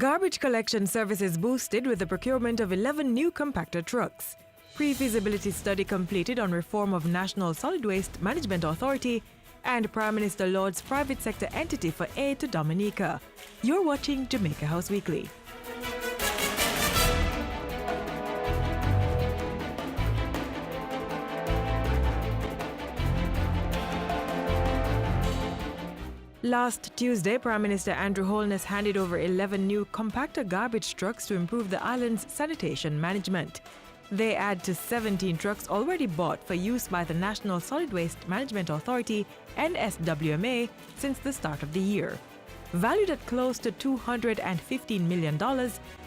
Garbage collection services boosted with the procurement of 11 new compactor trucks. Pre-feasibility study completed on reform of National Solid Waste Management Authority, and Prime Minister Lord's private sector entity for aid to Dominica. You're watching Jamaica House Weekly. Last Tuesday, Prime Minister Andrew Holness handed over 11 new compactor garbage trucks to improve the island's sanitation management. They add to 17 trucks already bought for use by the National Solid Waste Management Authority (NSWMA) since the start of the year. Valued at close to $215 million,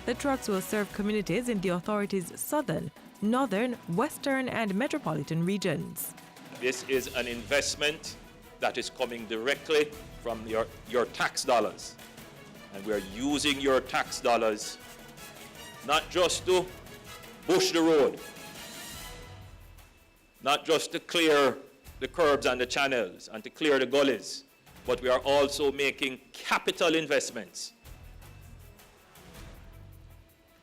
the trucks will serve communities in the authority's southern, northern, western, and metropolitan regions. This is an investment that is coming directly from your tax dollars. And we are using your tax dollars not just to bush the road, not just to clear the curbs and the channels and to clear the gullies, but we are also making capital investments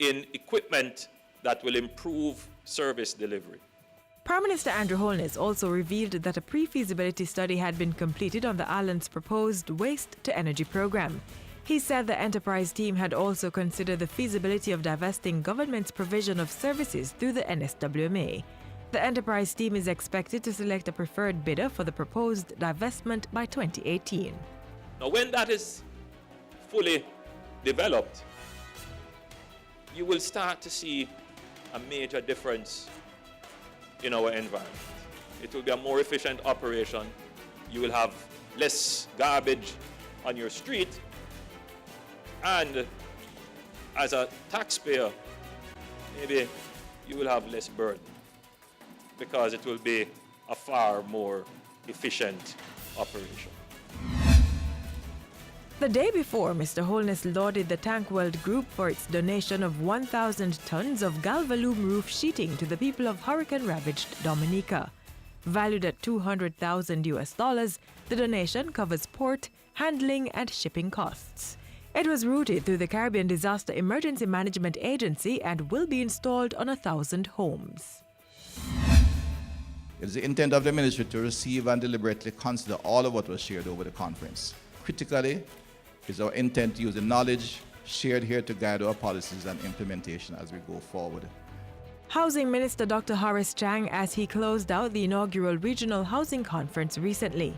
in equipment that will improve service delivery. Prime Minister Andrew Holness also revealed that a pre-feasibility study had been completed on the island's proposed waste-to-energy program. He said the enterprise team had also considered the feasibility of divesting government's provision of services through the NSWMA. The enterprise team is expected to select a preferred bidder for the proposed divestment by 2018. Now, when that is fully developed, you will start to see a major difference in our environment. It will be a more efficient operation. You will have less garbage on your street, and as a taxpayer, maybe you will have less burden because it will be a far more efficient operation. The day before, Mr. Holness lauded the Caenwood Group for its donation of 1,000 tons of Galvalume roof sheeting to the people of hurricane-ravaged Dominica. Valued at $200,000, the donation covers port, handling, and shipping costs. It was routed through the Caribbean Disaster Emergency Management Agency and will be installed on 1,000 homes. It is the intent of the Ministry to receive and deliberately consider all of what was shared over the conference. Critically, it is our intent to use the knowledge shared here to guide our policies and implementation as we go forward. Housing Minister Dr. Horace Chang as he closed out the inaugural Regional Housing Conference recently.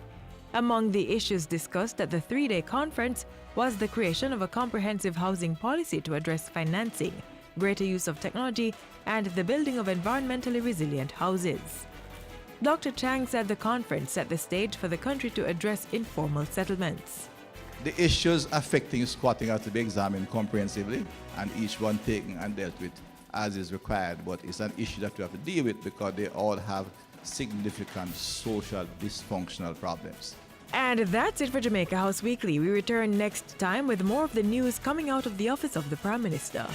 Among the issues discussed at the three-day conference was the creation of a comprehensive housing policy to address financing, greater use of technology, and the building of environmentally resilient houses. Dr. Chang said the conference set the stage for the country to address informal settlements. The issues affecting squatting are to be examined comprehensively and each one taken and dealt with as is required, but it's an issue that we have to deal with because they all have significant social dysfunctional problems. And that's it for Jamaica House Weekly. We return next time with more of the news coming out of the office of the Prime Minister.